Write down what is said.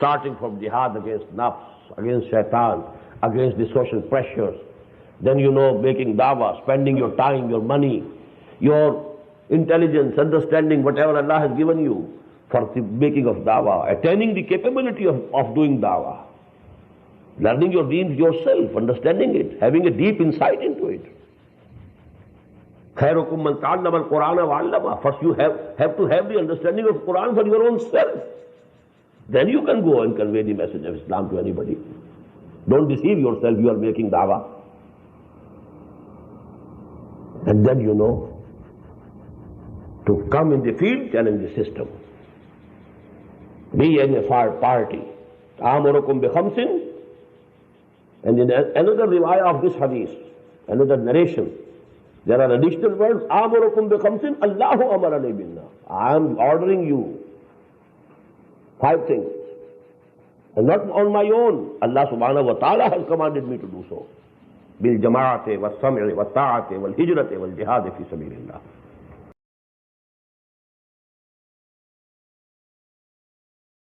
starting from jihad against nafs, against shaitan, against the social pressures. Then making dawah, spending your time, your money, your intelligence, understanding whatever Allah has given you for the making of dawah, attaining the capability of doing dawah, learning your deen yourself, understanding it, having a deep insight into it. خَيْرُكُمْ مَنْ تَعَلَّمَ الْقُرْآنَ وَعَلَّمَهُ. First you have to have the understanding of Quran for your own self. Then you can go and convey the message of Islam to anybody. Don't deceive yourself, you are making dawah. And then to come in the field, challenge the system. Be in a party. آمُرُكُمْ بِخَمْسٍ. And in another riwayah of this hadith, another narration, there are additional words. آمُرُكُمْ بِخَمْسٍ Allahu amarani billah. I am ordering you 5 things. And not on my own. Allah subhanahu wa ta'ala has commanded me to do so. بِالْجَمَاعَةِ وَالسَّمْعِ وَالطَّاعَةِ وَالْهِجْرَةِ وَالْجِهَادِ فِي سَبِيلِ اللَّهِ.